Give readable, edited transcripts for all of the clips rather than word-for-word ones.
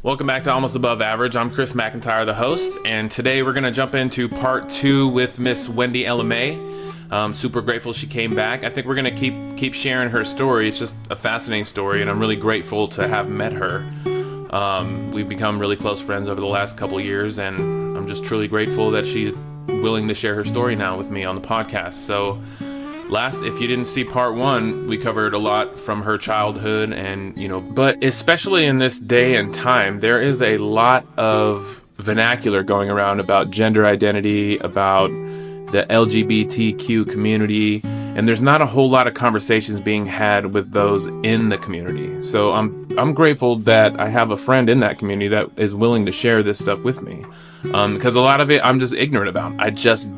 Welcome back to Almost Above Average. I'm Chris McIntyre, the host, and today we're going to jump into part 2 with Miss Wendy LMA. Super grateful she came back. I think we're going to keep sharing her story. It's just a fascinating story, and I'm really grateful to have met her. We've become really close friends over the last couple years, and I'm just truly grateful that she's willing to share her story now with me on the podcast. So if you didn't see part 1, we covered a lot from her childhood and, but especially in this day and time, there is a lot of vernacular going around about gender identity, about the LGBTQ community, and there's not a whole lot of conversations being had with those in the community. So I'm grateful that I have a friend in that community that is willing to share this stuff with me. Because a lot of it I'm just ignorant about. I just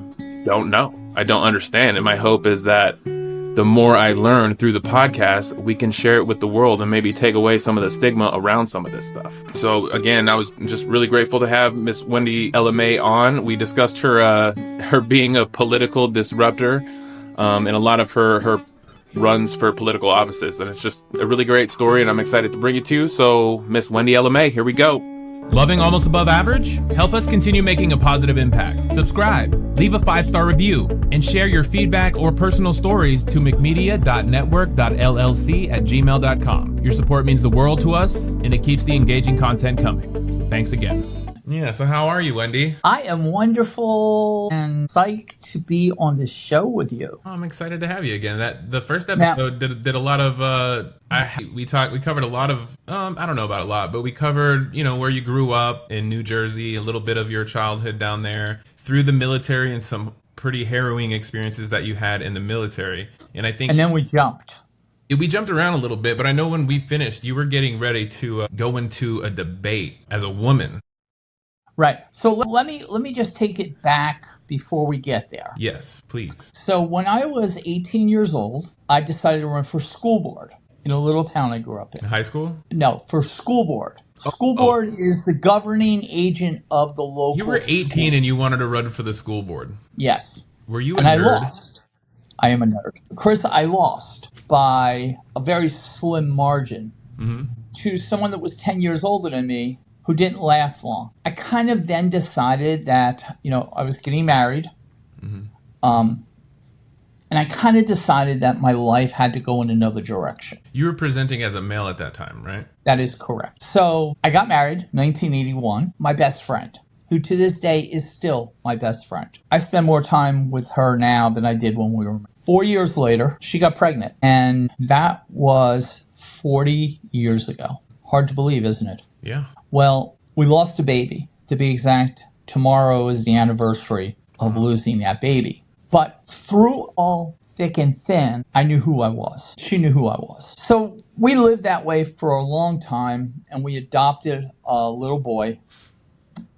don't know. I don't understand. And my hope is that the more I learn through the podcast, we can share it with the world and maybe take away some of the stigma around some of this stuff. So again, I was just really grateful to have Miss Wendy LMA on. We discussed her being a political disruptor, and a lot of her runs for political offices. And it's just a really great story, and I'm excited to bring it to you. So Miss Wendy LMA, here we go. Loving Almost Above Average? Help us continue making a positive impact. Subscribe, leave a 5-star review, and share your feedback or personal stories to mcmedia.network.llc@gmail.com. Your support means the world to us, and it keeps the engaging content coming. Thanks again. Yeah, so how are you, Wendy? I am wonderful and psyched to be on the show with you. Oh, I'm excited to have you again. The first episode did a lot of we covered a lot of I don't know about a lot, but we covered, where you grew up in New Jersey, a little bit of your childhood down there, through the military and some pretty harrowing experiences that you had in the military. And then we jumped. We jumped around a little bit, but I know when we finished, you were getting ready to go into a debate as a woman. Right. So let me just take it back before we get there. Yes, please. So when I was 18 years old, I decided to run for school board in a little town I grew up in. In high school? No, for school board. School board is the governing agent of the local. You were 18 school. And you wanted to run for the school board. Yes. Were you a nerd? And I lost. I am a nerd. Chris, I lost by a very slim margin to someone that was 10 years older than me, who didn't last long. I kind of then decided that, I was getting married. And I kind of decided that my life had to go in another direction. You were presenting as a male at that time, right? That is correct. So I got married in 1981. My best friend, who to this day is still my best friend. I spend more time with her now than I did when we were married. 4 years later, she got pregnant. And that was 40 years ago. Hard to believe, isn't it? Yeah. Well, we lost a baby. To be exact, tomorrow is the anniversary of losing that baby. But through all thick and thin, I knew who I was. She knew who I was. So we lived that way for a long time, and we adopted a little boy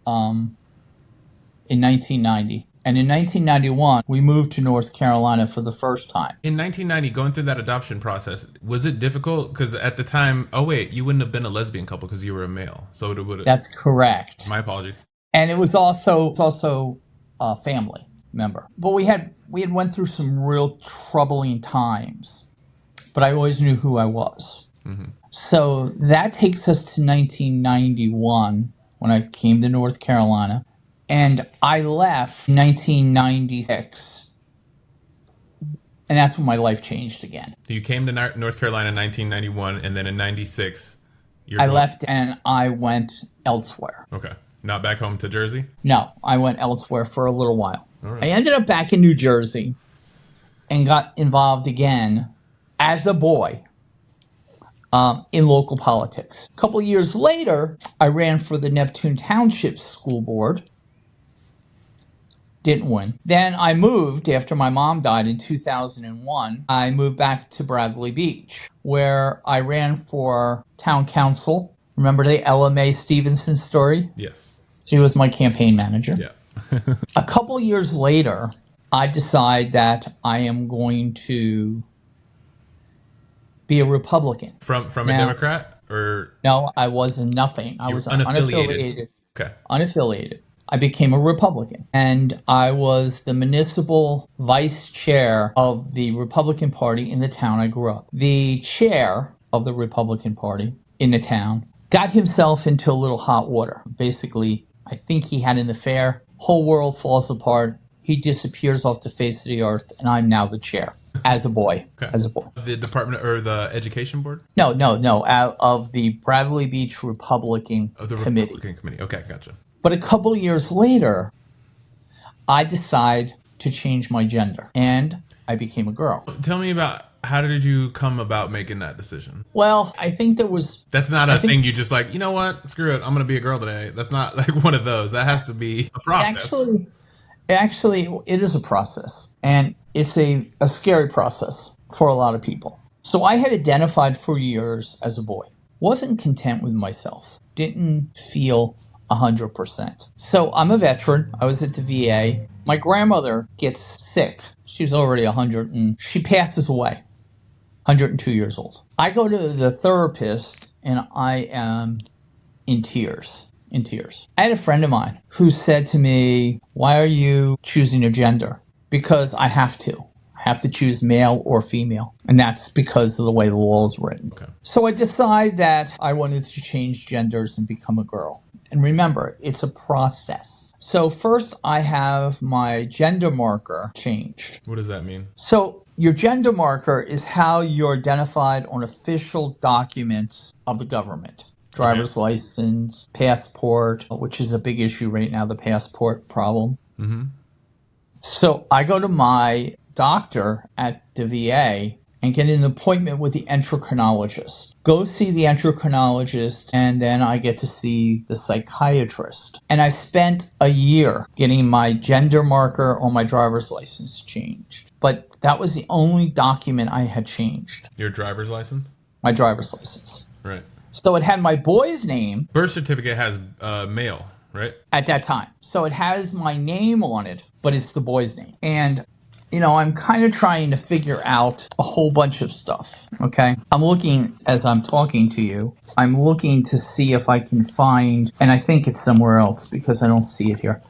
in 1990. And in 1991, we moved to North Carolina for the first time. In 1990, going through that adoption process, was it difficult? Because at the time, you wouldn't have been a lesbian couple because you were a male. So it would have... That's correct. My apologies. And it was also a family member. But we had went through some real troubling times. But I always knew who I was. Mm-hmm. So that takes us to 1991 when I came to North Carolina. And I left in 1996, and that's when my life changed again. So you came to North Carolina in 1991, and then in 96, I left and I went elsewhere. Okay. Not back home to Jersey? No, I went elsewhere for a little while. All right. I ended up back in New Jersey and got involved again as a boy in local politics. A couple years later, I ran for the Neptune Township School Board. Didn't win. Then I moved after my mom died in 2001. I moved back to Bradley Beach, where I ran for town council. Remember the LMA Stevenson story? Yes. She was my campaign manager. Yeah. A couple years later, I decide that I am going to be a Republican. From a Democrat or? No, I was nothing. I was unaffiliated. Okay. Unaffiliated. I became a Republican, and I was the municipal vice chair of the Republican Party in the town I grew up. The chair of the Republican Party in the town got himself into a little hot water. Basically, I think he had an affair. Whole world falls apart. He disappears off the face of the earth, and I'm now the chair as a boy. Okay. As a boy. The department or the education board? No. Out of the Bradley Beach Republican Of the Committee. Republican Committee. Okay, gotcha. But a couple years later, I decide to change my gender, and I became a girl. Tell me about how did you come about making that decision? Well, I think there was... That's not a thing you just like, you know what? Screw it. I'm going to be a girl today. That's not like one of those. That has to be a process. Actually, it is a process, and it's a scary process for a lot of people. So I had identified for years as a boy. Wasn't content with myself. Didn't feel 100%. So I'm a veteran. I was at the VA. My grandmother gets sick. She's already 100, and she passes away. 102 years old. I go to the therapist, and I am in tears. I had a friend of mine who said to me, "Why are you choosing a gender?" Because I have to. I have to choose male or female. And that's because of the way the law is written. Okay. So I decided that I wanted to change genders and become a girl. And remember, it's a process. So first I have my gender marker changed. What does that mean? So your gender marker is how you're identified on official documents of the government. Driver's license, passport, which is a big issue right now, the passport problem. Mm-hmm. So I go to my doctor at the VA and get an appointment with the endocrinologist. Go see the endocrinologist, and then I get to see the psychiatrist. And I spent a year getting my gender marker on my driver's license changed. But that was the only document I had changed. Your driver's license? My driver's license. Right. So it had my boy's name. Birth certificate has male, right? At that time. So it has my name on it, but it's the boy's name. And, I'm kind of trying to figure out a whole bunch of stuff, okay? I'm looking, as I'm talking to you, I'm looking to see if I can find, and I think it's somewhere else because I don't see it here,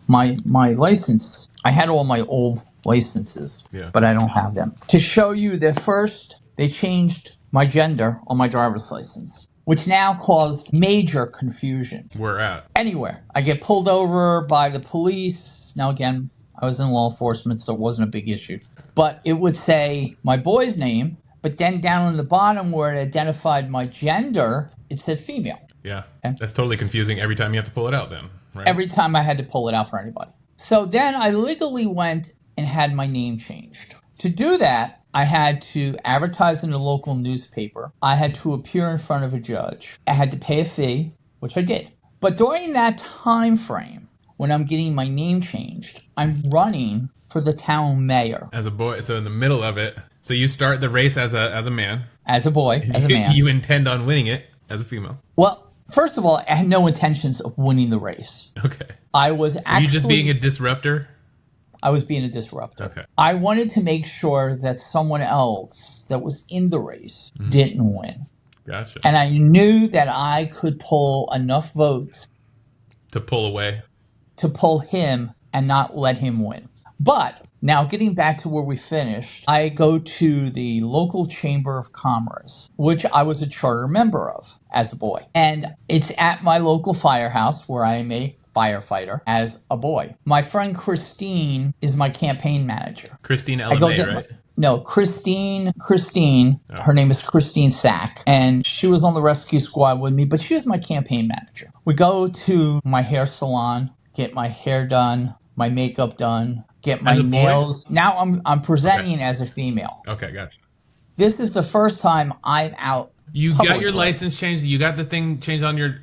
my license. I had all my old licenses, but I don't have them. To show you that first, they changed my gender on my driver's license, which now caused major confusion. Where at? Anywhere. I get pulled over by the police. Now, again, I was in law enforcement, so it wasn't a big issue. But it would say my boy's name, but then down on the bottom where it identified my gender, it said female. Yeah. Okay. That's totally confusing every time you have to pull it out then, right? Every time I had to pull it out for anybody. So then I legally went and had my name changed. To do that, I had to advertise in the local newspaper. I had to appear in front of a judge. I had to pay a fee, which I did. But during that time frame, when I'm getting my name changed, I'm running for the town mayor. As a boy, so in the middle of it, so you start the race as a man. As a boy, as a man. You intend on winning it as a female. Well, first of all, I had no intentions of winning the race. Okay. I was actually... Were you just being a disruptor? I was being a disruptor. Okay. I wanted to make sure that someone else that was in the race didn't win. Gotcha. And I knew that I could pull enough votes to pull away. To pull him and not let him win. But now getting back to where we finished, I go to the local Chamber of Commerce, which I was a charter member of as a boy. And it's at my local firehouse where I am a firefighter as a boy. My friend Christine is my campaign manager. Christine LMA, right? No, Christine, her name is Christine Sack, and she was on the rescue squad with me, but she was my campaign manager. We go to my hair salon, get my hair done, my makeup done, get my nails. Now I'm presenting as a female. Okay, gotcha. This is the first time I'm out. You got your license changed. You got the thing changed on your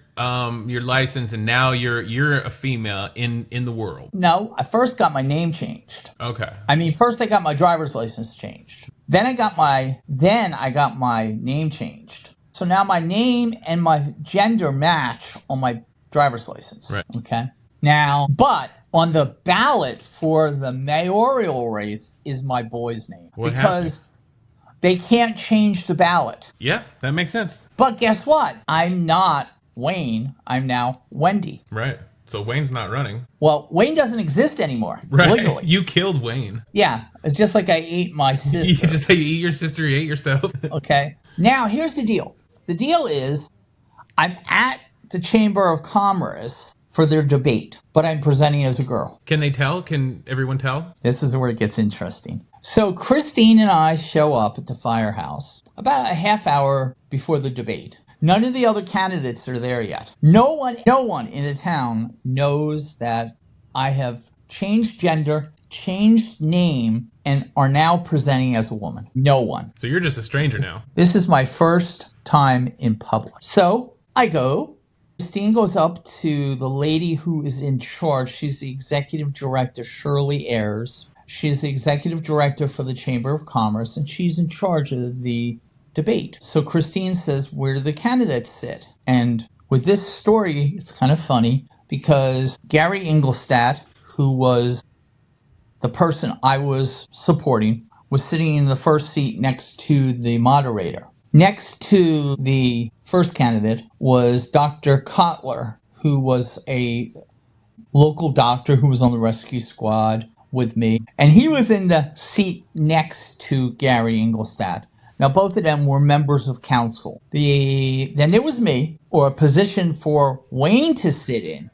license, and now you're a female in the world. No, I first got my name changed. Okay. First I got my driver's license changed. Then I got my name changed. So now my name and my gender match on my driver's license. Right. Okay. Now, but on the ballot for the mayoral race is my boy's name. What because happened? They can't change the ballot. Yeah, that makes sense. But guess what? I'm not Wayne. I'm now Wendy. Right. So Wayne's not running. Well, Wayne doesn't exist anymore. Right. Legally. You killed Wayne. Yeah. It's just like I ate my sister. You just say you eat your sister, you ate yourself. Okay. Now, here's the deal. The deal is I'm at the Chamber of Commerce for their debate, but I'm presenting as a girl. Can they tell? Can everyone tell? This is where it gets interesting. So Christine and I show up at the firehouse about a half hour before the debate. None of the other candidates are there yet. No one in the town knows that I have changed gender, changed name, and are now presenting as a woman. No one. So you're just a stranger now. This is my first time in public. So I go. Christine goes up to the lady who is in charge. She's the executive director, Shirley Ayers. She's the executive director for the Chamber of Commerce, and she's in charge of the debate. So Christine says, where do the candidates sit? And with this story, it's kind of funny because Gary Ingolstadt, who was the person I was supporting, was sitting in the first seat next to the moderator. Next to the first candidate was Dr. Kotler, who was a local doctor who was on the rescue squad with me. And he was in the seat next to Gary Ingolstadt. Now, both of them were members of council. Then there was me, or a position for Wayne to sit in.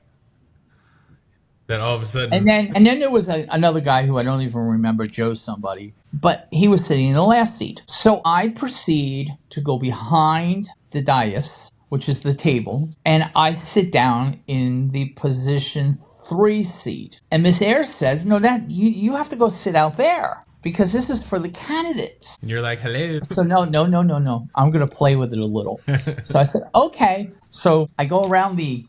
That all of a sudden. And then there was another guy who I don't even remember, Joe somebody, but he was sitting in the last seat. So I proceed to go behind the dais, which is the table, and I sit down in the position 3 seat. And Miss Ayers says, no, that you have to go sit out there because this is for the candidates. And you're like, hello. So no. I'm going to play with it a little. So I said, okay. So I go around the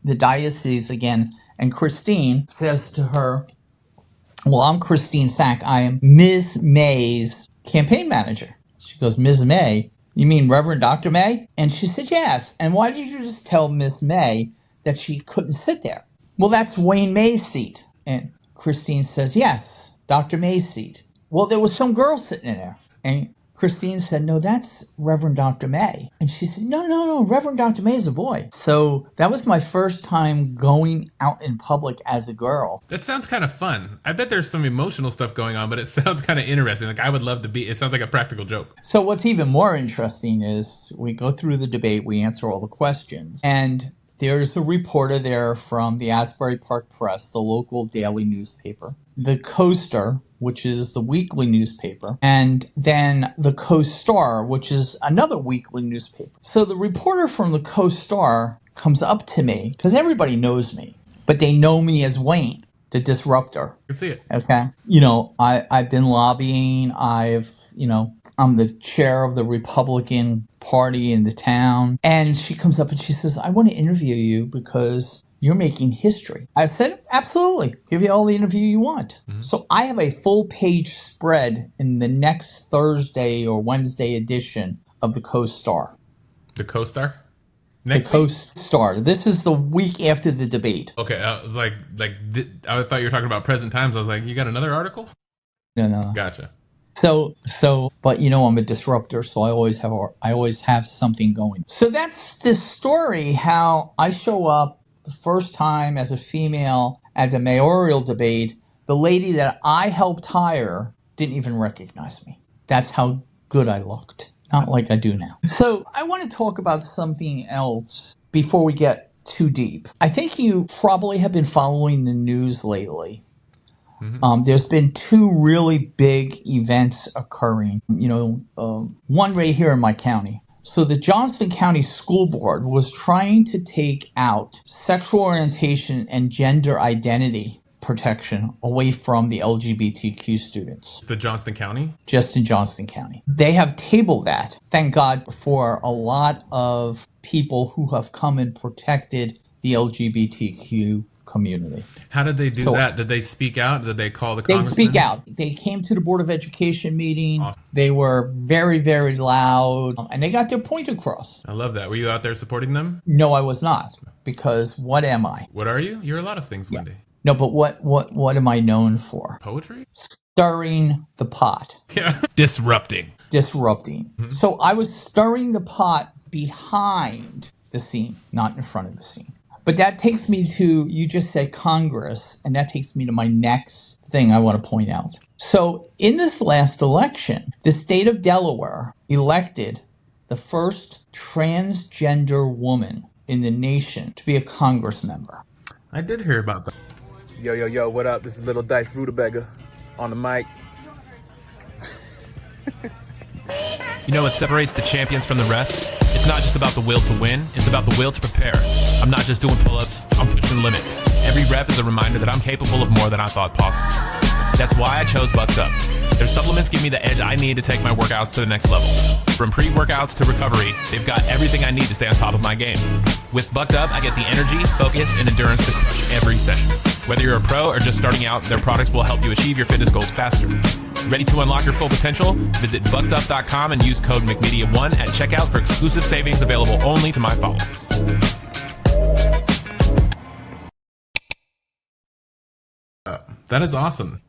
diocese again. And Christine says to her, well, I'm Christine Sack. I am Ms. May's campaign manager. She goes, Ms. May? You mean Reverend Dr. May? And she said, yes. And why did you just tell Ms. May that she couldn't sit there? Well, that's Wayne May's seat. And Christine says, yes, Dr. May's seat. Well, there was some girl sitting in there. And Christine said, no, that's Reverend Dr. May. And she said, no, Reverend Dr. May is a boy. So that was my first time going out in public as a girl. That sounds kind of fun. I bet there's some emotional stuff going on, but it sounds kind of interesting. Like I would love to be, it sounds like a practical joke. So what's even more interesting is we go through the debate, we answer all the questions, and there's a reporter there from the Asbury Park Press, the local daily newspaper, the Coaster, which is the weekly newspaper, and then the Co-Star, which is another weekly newspaper. So the reporter from the Co-Star comes up to me, because everybody knows me, but they know me as Wayne, the disruptor. I can see it. Okay? I've been lobbying, I'm the chair of the Republican Party in the town. And she comes up and she says, I want to interview you because you're making history. I said, absolutely. Give you all the interview you want. Mm-hmm. So I have a full page spread in the next Thursday or Wednesday edition of the Co-Star. The Co-Star? The Co-Star. This is the week after the debate. Okay, I was like, I thought you were talking about present times. I was like, you got another article? No. Gotcha. So, but I'm a disruptor, so I always have something going. So that's the story, how I show up the first time as a female at the mayoral debate. The lady that I helped hire didn't even recognize me. That's how good I looked. Not like I do now. So I want to talk about something else before we get too deep. I think you probably have been following the news lately. Mm-hmm. There's been 2 really big events occurring, one right here in my county. So the Johnston County School Board was trying to take out sexual orientation and gender identity protection away from the LGBTQ students. The Johnston County? Just in Johnston County. They have tabled that, thank God, for a lot of people who have come and protected the LGBTQ community. How did they do that? Did they speak out? Did they call the congressman? They speak out. They came to the Board of Education meeting. Awesome. They were very, very loud, and they got their point across. I love that. Were you out there supporting them? No, I was not, because what am I? What are you? You're a lot of things, Wendy. No, but what am I known for? Poetry? Stirring the pot. Yeah. Disrupting. Mm-hmm. So I was stirring the pot behind the scene, not in front of the scene. But that takes me to, you just said Congress, and that takes me to my next thing I want to point out. So in this last election, the state of Delaware elected the first transgender woman in the nation to be a Congress member. I did hear about that. Yo, what up? This is Little Dice Rutabaga on the mic. You know what separates the champions from the rest? It's not just about the will to win, it's about the will to prepare. I'm not just doing pull-ups, I'm pushing limits. Every rep is a reminder that I'm capable of more than I thought possible. That's why I chose Bucked Up. Their supplements give me the edge I need to take my workouts to the next level. From pre-workouts to recovery, they've got everything I need to stay on top of my game. With Bucked Up, I get the energy, focus, and endurance to crush every session. Whether you're a pro or just starting out, their products will help you achieve your fitness goals faster. Ready to unlock your full potential? Visit buckedup.com and use code McMedia1 at checkout for exclusive savings available only to my followers. That is awesome.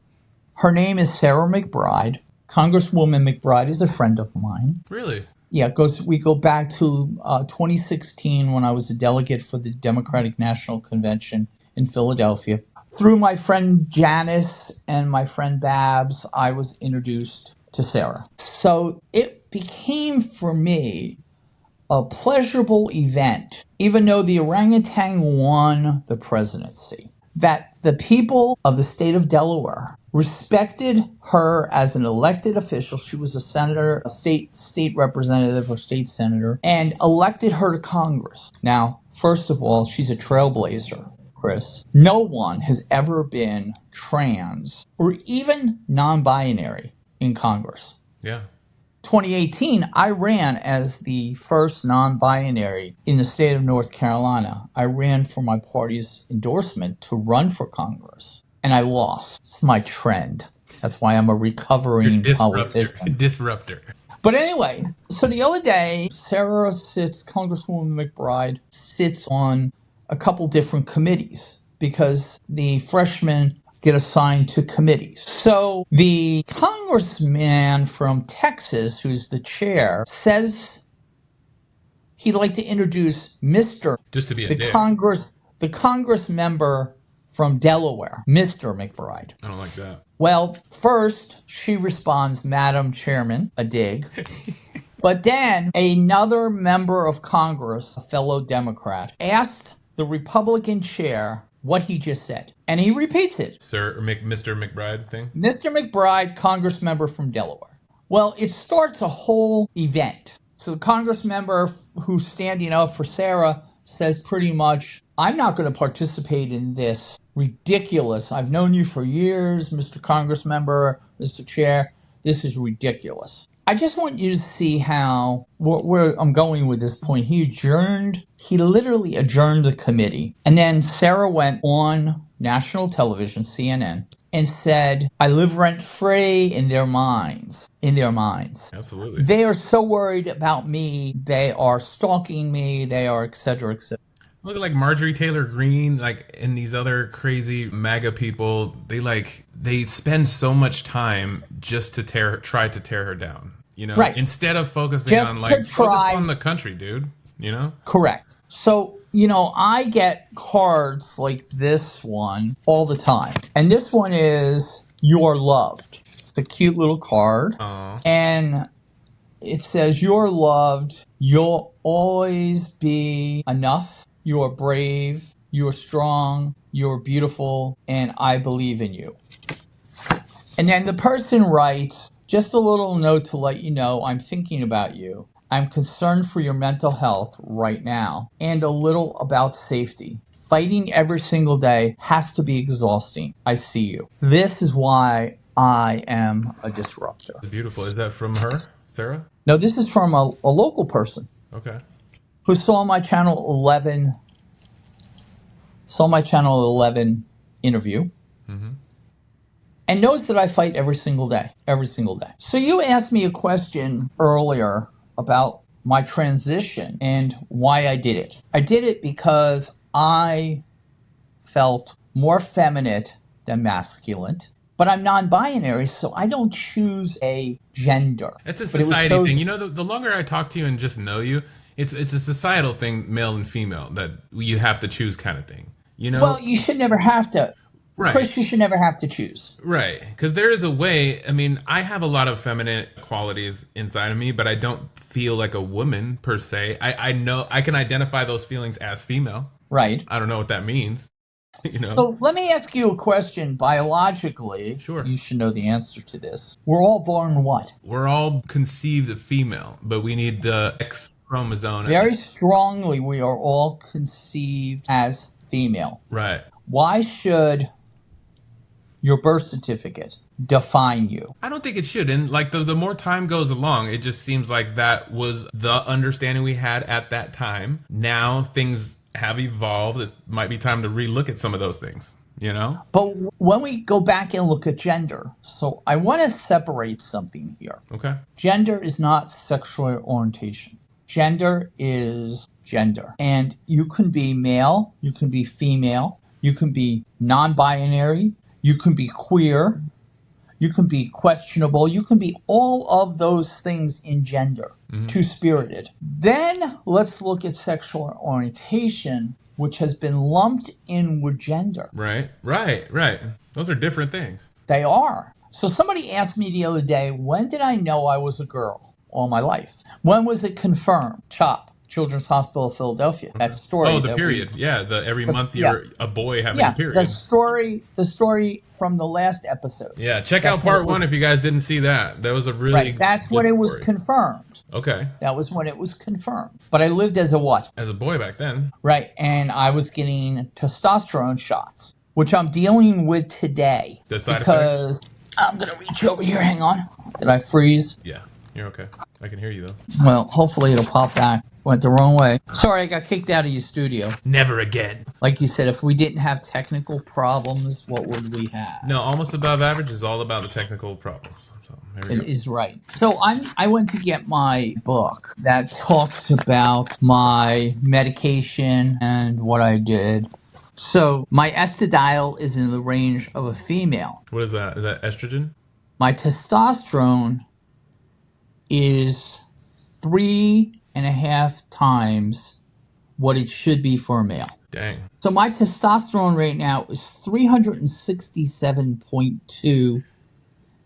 Her name is Sarah McBride. Congresswoman McBride is a friend of mine. Really? Yeah, we go back to 2016 when I was a delegate for the Democratic National Convention in Philadelphia. Through my friend Janice and my friend Babs, I was introduced to Sarah. So it became for me a pleasurable event, even though the orangutan won the presidency, that the people of the state of Delaware respected her as an elected official. She was a senator, a state representative or state senator, and elected her to Congress. Now, first of all, she's a trailblazer, Chris. No one has ever been trans or even non-binary in Congress. Yeah. 2018, I ran as the first non-binary in the state of North Carolina. I ran for my party's endorsement to run for Congress, and I lost. It's my trend. That's why I'm a recovering politician. Disruptor. But anyway, so the other day, Congresswoman McBride sits on a couple different committees because the freshmen get assigned to committees. So the congressman from Texas, who's the chair, says he'd like to introduce Mr. Just to be a the dick. Congress member from Delaware, Mr. McBride. I don't like that. Well, first she responds, Madam Chairman, a dig. But then another member of Congress, a fellow Democrat, asked the Republican chair what he just said. And he repeats it. Sir, or Mr. McBride thing? Mr. McBride, Congress member from Delaware. Well, it starts a whole event. So the Congress member who's standing up for Sarah says pretty much, I'm not going to participate in this ridiculous. I've known you for years, Mr. Congress member, Mr. Chair. This is ridiculous. I just want you to see how where I'm going with this point. He literally adjourned the committee. And then Sarah went on national television, CNN, and said, I live rent-free in their minds. In their minds. Absolutely. They are so worried about me. They are stalking me. They are et cetera, et cetera. Look at like Marjorie Taylor Greene, like, and these other crazy MAGA people. They spend so much time just to try to tear her down. You know, right. Instead of focusing just on focus on the country, dude. You know, correct. So, I get cards like this one all the time, and this one is "You're loved." It's a cute little card, and it says, "You're loved. You'll always be enough. You are brave. You are strong. You are beautiful, and I believe in you." And then the person writes, just a little note to let you know I'm thinking about you. I'm concerned for your mental health right now, and a little about safety. Fighting every single day has to be exhausting. I see you. This is why I am a disruptor. Beautiful. Is that from her, Sarah? No, this is from a local person. Okay. Who saw my Channel 11 interview. Mm-hmm. And knows that I fight every single day. So you asked me a question earlier about my transition and why I did it. I did it because I felt more feminine than masculine. But I'm non-binary, so I don't choose a gender. It's a society thing. The longer I talk to you and just know you, it's a societal thing, male and female, that you have to choose kind of thing. Well, you should never have to. Because you should never have to choose. Right. Because there is a way. I mean, I have a lot of feminine qualities inside of me, but I don't feel like a woman per se. I know I can identify those feelings as female. Right. I don't know what that means. You know? So let me ask you a question. Biologically, Sure. you should know the answer to this. We're all born what? We're all conceived of female, but we need the X chromosome. Very strongly, we are all conceived as female. Right. Why should your birth certificate define you? I don't think it should. And like the more time goes along, it just seems like that was the understanding we had at that time. Now things have evolved. It might be time to relook at some of those things, you know? But when we go back and look at gender, so I want to separate something here. Okay. Gender is not sexual orientation. Gender is gender. And you can be male, you can be female, you can be non-binary, you can be queer, you can be questionable, you can be all of those things in gender, two-spirited. Then let's look at sexual orientation, which has been lumped in with gender. Right. Those are different things. They are. So somebody asked me the other day, when did I know I was a girl? All my life. When was it confirmed? CHOP, Children's Hospital of Philadelphia. That story. Oh, the period. Every month you're a boy having a period. The story from the last episode. Yeah, check out part 1 if you guys didn't see that. That was a really That's when it was confirmed. Okay. That was when it was confirmed. But I lived as a what? As a boy back then. Right, and I was getting testosterone shots, which I'm dealing with today. The side because effects? I'm going to reach over here. Hang on. Did I freeze? Yeah, you're okay. I can hear you though. Well, hopefully it'll pop back. Went the wrong way. Sorry, I got kicked out of your studio. Never again. Like you said, if we didn't have technical problems, what would we have? No, Almost Above Average is all about the technical problems. So, It is right. So I went to get my book that talks about my medication and what I did. So my estradiol is in the range of a female. What is that? Is that estrogen? My testosterone is 3.5 times what it should be for a male. Dang. So my testosterone right now is 367.2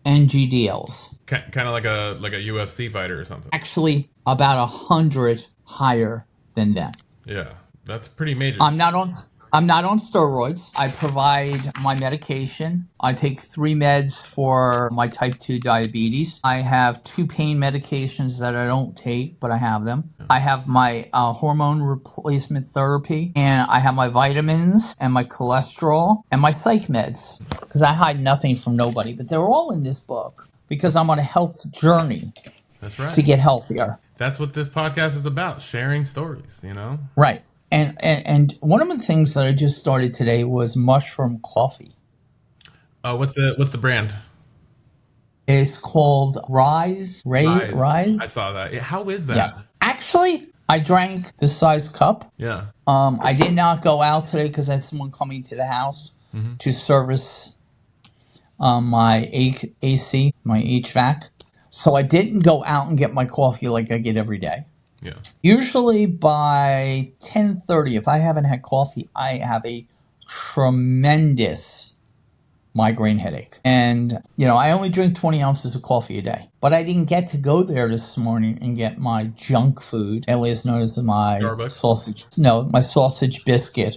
NGDLs. Kind of like a UFC fighter or something. Actually, about 100 higher than them. Yeah, that's pretty major. I'm not on steroids. I provide my medication. I take 3 meds for my type 2 diabetes. I have 2 pain medications that I don't take, but I have them. I have my hormone replacement therapy, and I have my vitamins and my cholesterol and my psych meds, because I hide nothing from nobody. But they're all in this book because I'm on a health journey. That's right. To get healthier. That's what this podcast is about, sharing stories, you know? Right. And one of the things that I just started today was mushroom coffee. What's the brand? It's called Rise. I saw that. How is that? Yes. Actually, I drank this size cup. Yeah. I did not go out today because I had someone coming to the house to service my AC, my HVAC. So I didn't go out and get my coffee like I get every day. Yeah. Usually by 10:30, if I haven't had coffee, I have a tremendous migraine headache. And, I only drink 20 ounces of coffee a day. But I didn't get to go there this morning and get my junk food, alias known as my Starbucks? my sausage biscuit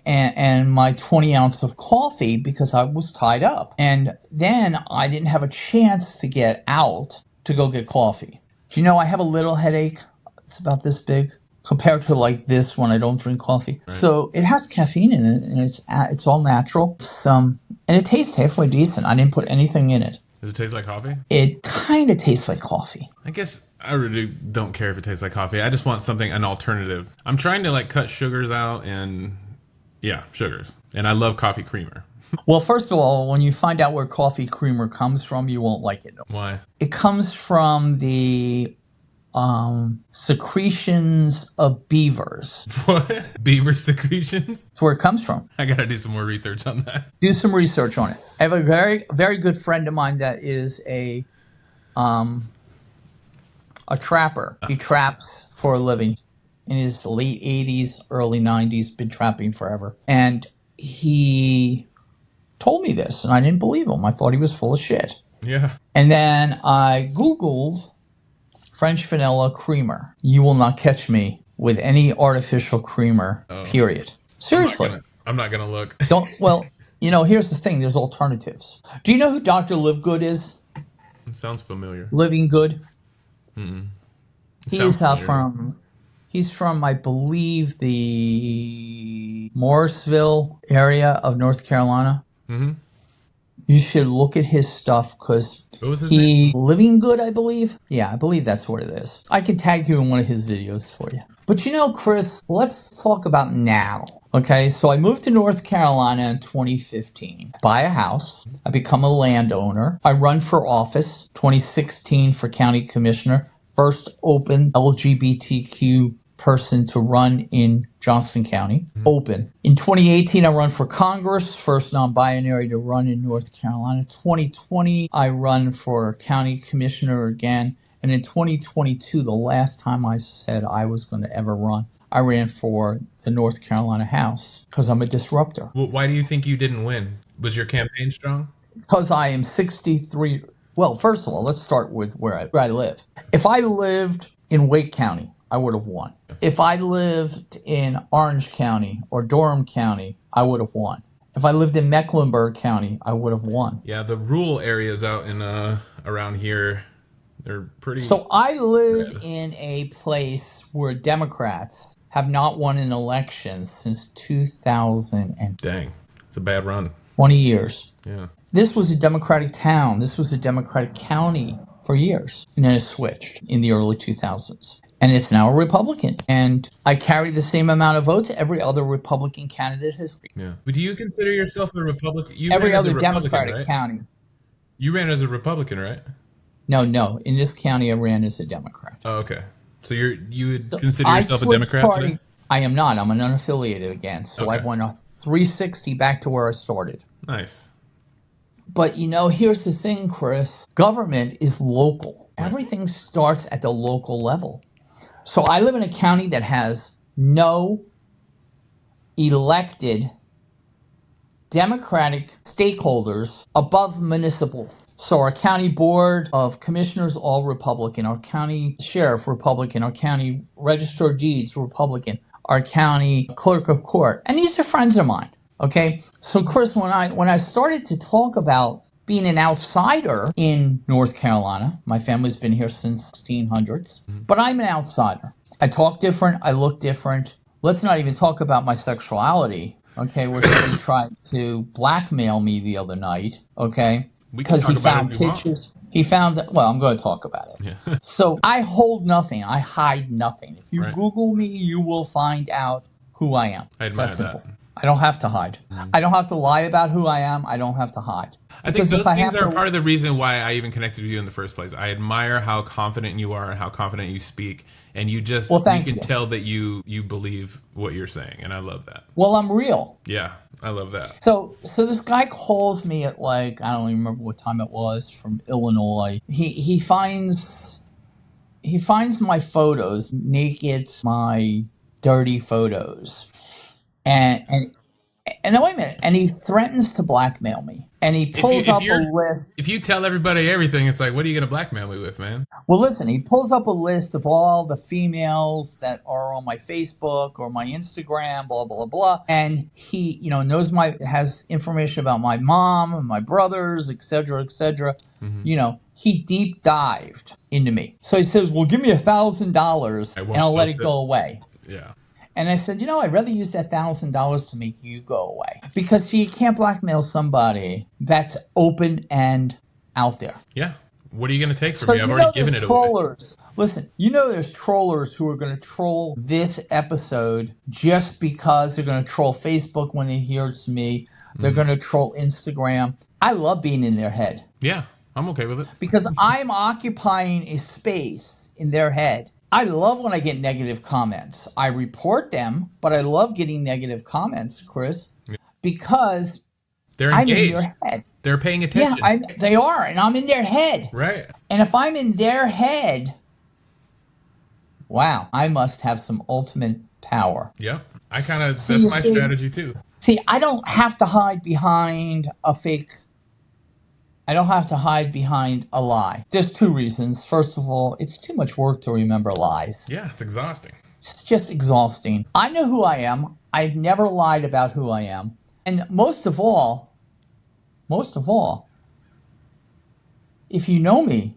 and my 20 ounce of coffee because I was tied up. And then I didn't have a chance to get out to go get coffee. Do you know I have a little headache? It's about this big compared to like this when I don't drink coffee. Right. So it has caffeine in it, and it's all natural. And it tastes halfway decent. I didn't put anything in it. Does it taste like coffee? It kind of tastes like coffee. I guess I really don't care if it tastes like coffee. I just want an alternative. I'm trying to cut sugars out and sugars. And I love coffee creamer. Well, first of all, when you find out where coffee creamer comes from, you won't like it. Why? It comes from the secretions of beavers. What? Beaver secretions? That's where it comes from. I gotta do some more research on that. Do some research on it. I have a very, very good friend of mine that is a trapper. He traps for a living. In his late 80s, early 90s, been trapping forever. And he told me this, and I didn't believe him. I thought he was full of shit. Yeah. And then I Googled French vanilla creamer. You will not catch me with any artificial creamer, period. Seriously. I'm not gonna look. Well, here's the thing. There's alternatives. Do you know who Dr. Live Good is? It sounds familiar. Living Good? He's familiar. he's from, I believe, the Morrisville area of North Carolina. Mm-hmm. You should look at his stuff because What was his name? Living Good, I believe. Yeah, I believe that's what it is. I can tag you in one of his videos for you. But Chris, let's talk about now. Okay, so I moved to North Carolina in 2015. Buy a house. I become a landowner. I run for office. 2016 for county commissioner. First open LGBTQ person to run in Johnson County. Open. In 2018, I run for Congress, first non-binary to run in North Carolina. 2020, I run for county commissioner again. And in 2022, the last time I said I was going to ever run, I ran for the North Carolina House because I'm a disruptor. Well, why do you think you didn't win? Was your campaign strong? Because I am 63. Well, first of all, let's start with where I live. If I lived in Wake County, I would have won. If I lived in Orange County or Durham County, I would have won. If I lived in Mecklenburg County, I would have won. Yeah, the rural areas out in around here, they're pretty. So I live in a place where Democrats have not won an election since 2020 Dang, it's a bad run. years. Yeah. This was a Democratic town. This was a Democratic county for years. And then it switched in the early 2000s. And it's now a Republican. And I carry the same amount of votes every other Republican candidate has. Yeah. But do you consider yourself a Republican? You Every ran as a other Republican, Democratic right? county. You ran as a Republican, right? No. In this county, I ran as a Democrat. Oh, okay. So you would So consider I yourself a switched Democrat party. today? I am not. I'm an unaffiliated again. So Okay. I've went a 360 back to where I started. Nice. But here's the thing, Chris. Government is local. Everything starts at the local level. So I live in a county that has no elected Democratic stakeholders above municipal. So our county board of commissioners, all Republican. Our county sheriff, Republican. Our county register of deeds, Republican. Our county clerk of court. And these are friends of mine. Okay? So Chris, when I started to talk about being an outsider in North Carolina, my family's been here since 1600s, but I'm an outsider. I talk different, I look different. Let's not even talk about my sexuality, okay, where somebody tried to blackmail me the other night, okay, because he found pictures. He found that, well, I'm going to talk about it. Yeah. So I hold nothing, I hide nothing. If you Right. Google me, you will find out who I am. I admire That's simple. that. I don't have to hide. I don't have to lie about who I am. I don't have to hide. I think those things are part of the reason why I even connected with you in the first place. I admire how confident you are and how confident you speak, and you just you can tell that you believe what you're saying, and I love that. Well, I'm real. Yeah, I love that. So this guy calls me at I don't even remember what time it was, from Illinois. He finds my photos, naked, my dirty photos. And wait a minute. And he threatens to blackmail me. And he pulls up a list. If you tell everybody everything, it's like, what are you going to blackmail me with, man? Well, listen, he pulls up a list of all the females that are on my Facebook or my Instagram, blah, blah, blah. And he, has information about my mom and my brothers, et cetera, et cetera. Mm-hmm. He deep dived into me. So he says, well, give me $1,000 and I'll let it go away. Yeah. And I said, I'd rather use that $1,000 to make you go away. Because you can't blackmail somebody that's open and out there. Yeah. What are you going to take from me? I've already given it away. Listen, there's trollers who are going to troll this episode just because they're going to troll Facebook when they hear it's me. They're going to troll Instagram. I love being in their head. Yeah, I'm okay with it. Because I'm occupying a space in their head. I love when I get negative comments. I report them, but I love getting negative comments, Chris, because they're engaged. I'm in their head. They're paying attention. Yeah, they are, and I'm in their head. Right. And if I'm in their head, wow, I must have some ultimate power. Yep. That's So you my see, strategy too. I don't have to hide behind a fake. I don't have to hide behind a lie. There's two reasons. First of all, it's too much work to remember lies. Yeah, it's exhausting. It's just exhausting. I know who I am. I've never lied about who I am. And most of all, if you know me,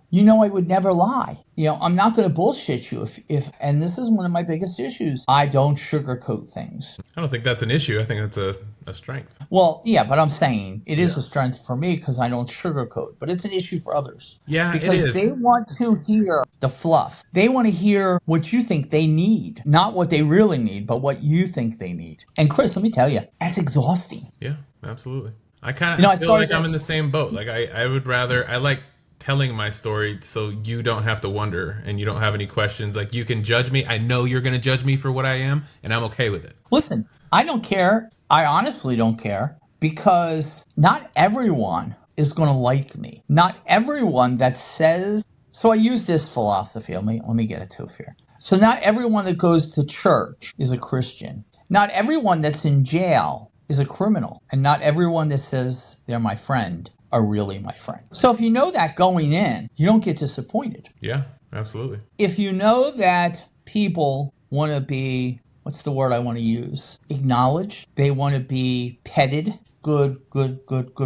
you know I would never lie. I'm not going to bullshit you if and this is one of my biggest issues. I don't sugarcoat things. I don't think that's an issue. I think that's a strength. Well, yeah, but I'm saying it is a strength for me because I don't sugarcoat, but it's an issue for others. Yeah, because it is. they want to hear the fluff. They want to hear what you think they need, not what they really need, but what you think they need. And Chris, let me tell you, that's exhausting. Yeah, absolutely. I kind of feel like I'm in the same boat. Like I would rather, I like telling my story so you don't have to wonder and you don't have any questions. Like you can judge me. I know you're going to judge me for what I am, and I'm okay with it. Listen, I don't care. I honestly don't care because not everyone is going to like me. Not everyone that says. So I use this philosophy. Let me get it to here. So not everyone that goes to church is a Christian. Not everyone that's in jail is a criminal. And not everyone that says they're my friend are really my friend. So if you know that going in, you don't get disappointed. Yeah, absolutely. If you know that people want to be, what's the word I want to use? Acknowledged. They want to be petted. Good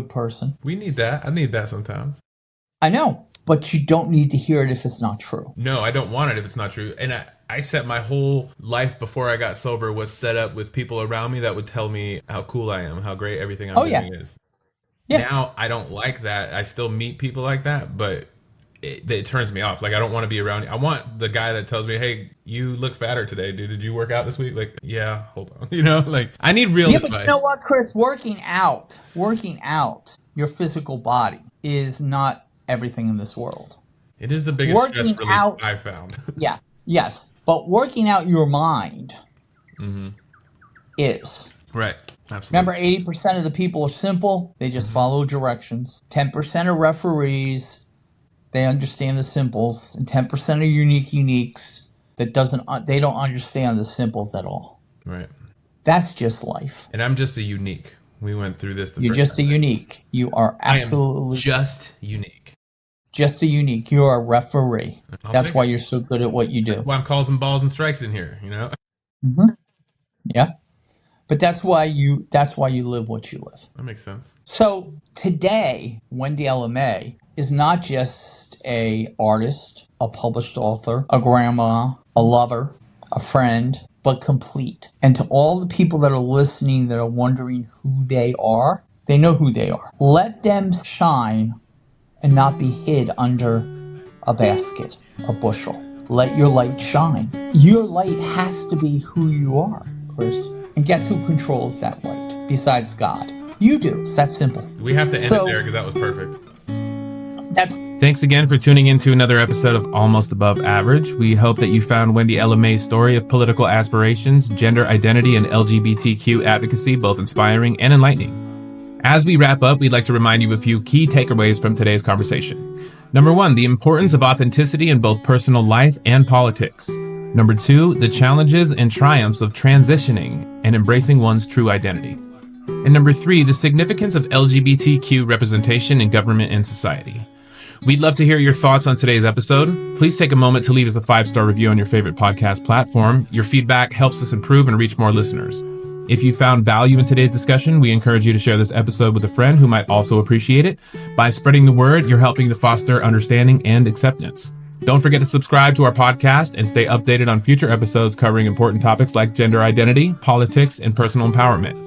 person. We need that. I need that sometimes. I know, but you don't need to hear it if it's not true. No, I don't want it if it's not true. And I set my whole life before I got sober was set up with people around me that would tell me how cool I am, how great everything I'm doing is. Yeah. Now I don't like that. I still meet people like that, but it turns me off. Like I don't want to be around you. I want the guy that tells me, "Hey, you look fatter today, dude. Did you work out this week?" Like, yeah, hold on. Like I need real advice. But you know what, Chris? Working out your physical body is not everything in this world. It is the biggest stress relief I've found. Yeah. Yes. But working out your mind is. Right. Absolutely. Remember, 80% of the people are simple. They just follow directions. 10% are referees. They understand the simples. And 10% are uniques that they don't understand the simples at all. Right. That's just life. And I'm just a unique. We went through this. You're just a unique. You are absolutely just unique. Just a unique. You're a referee. That's why you're so good at what you do. That's why I'm calling some balls and strikes in here, Mm-hmm. Yeah. But that's why you live what you live. That makes sense. So today, Wendy LMA is not just a artist, a published author, a grandma, a lover, a friend, but complete. And to all the people that are listening that are wondering who they are, they know who they are. Let them shine and not be hid under a basket, a bushel. Let your light shine. Your light has to be who you are, Chris. And guess who controls that light besides God? You do. It's that simple. We have to end it there because that was perfect. Thanks again for tuning in to another episode of Almost Above Average. We hope that you found Wendy LMA's story of political aspirations, gender identity, and LGBTQ advocacy both inspiring and enlightening. As we wrap up, we'd like to remind you of a few key takeaways from today's conversation. Number 1, the importance of authenticity in both personal life and politics. Number 2, the challenges and triumphs of transitioning and embracing one's true identity. And number 3, the significance of LGBTQ representation in government and society. We'd love to hear your thoughts on today's episode. Please take a moment to leave us a 5-star review on your favorite podcast platform. Your feedback helps us improve and reach more listeners. If you found value in today's discussion, we encourage you to share this episode with a friend who might also appreciate it. By spreading the word, you're helping to foster understanding and acceptance. Don't forget to subscribe to our podcast and stay updated on future episodes covering important topics like gender identity, politics, and personal empowerment.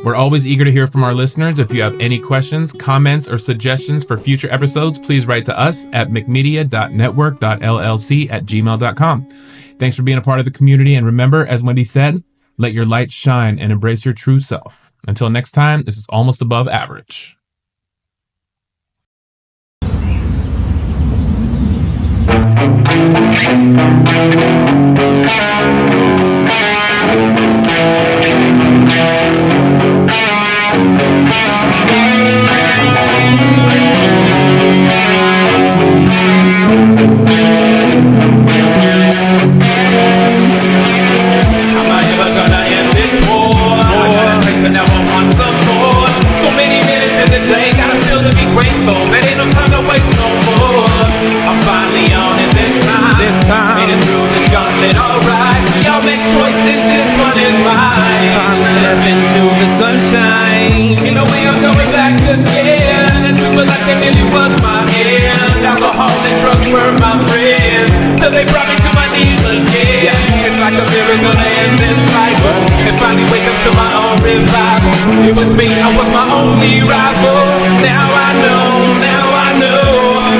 We're always eager to hear from our listeners. If you have any questions, comments, or suggestions for future episodes, please write to us at mcmedia.network.llc@gmail.com. Thanks for being a part of the community. And remember, as Wendy said, let your light shine and embrace your true self. Until next time, this is Almost Above Average. I'm not ever gonna end Time to step into the sunshine. In a way I'm going back again. And people like they really was my end. Alcohol and drugs were my friends. Till they brought me to my knees again. Yeah, it's like a miracle to end this life. And finally wake up to my own revival. It was me, I was my only rival. Now I know.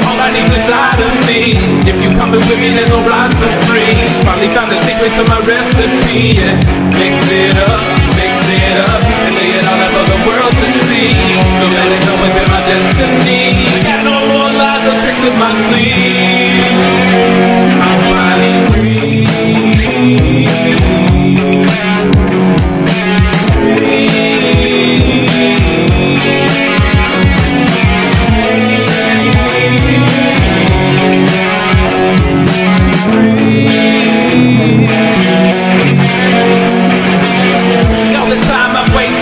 All I need is inside of me. If you coming with me, then we'll rise for free. Finally found the secret to my recipe. Yeah. Mix it up, and lay it all out for the world to see. No let it go within my destiny. I got no more lies or tricks in my sleeve. I'm finally free.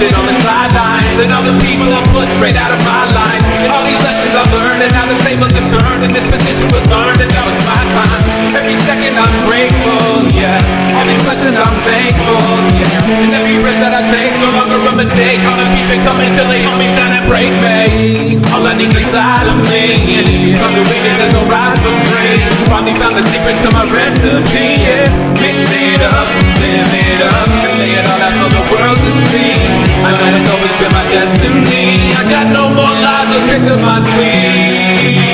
On the sidelines, and all the people I put straight out of my line. And all these lessons I've learned, and how the tables have turned, and this position was earned, and that was my time. Every second I'm grateful, yeah. Every blessing I'm thankful, yeah. And every breath that I take, no longer a mistake. All I keep it coming till they hold me down and break me. All I need is inside of me, and if you come to read it, there's no rhyme for free. Finally found the secret to my recipe, yeah. Mix it up, live it up, and lay it all out for the world to see. I let it go into my destiny. I got no more lies or tricks in my sleeve.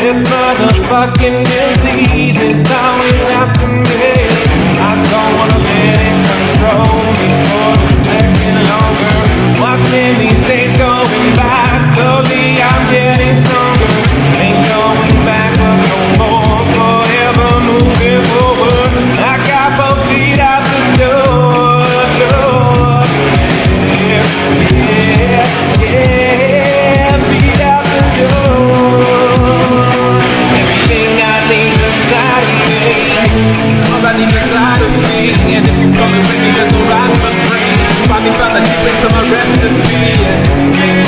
I'm finally fucking disease, it's always happening. I don't wanna let it control me for a second longer. Watching these days going by, slowly I'm getting stronger. Ain't going backwards no more, forever moving forward. I got both feet out the door. Yeah, feet out the door. All I need is inside of me, and if you come with me, there's no ride for free. Finally found the secret to my recipe, yeah.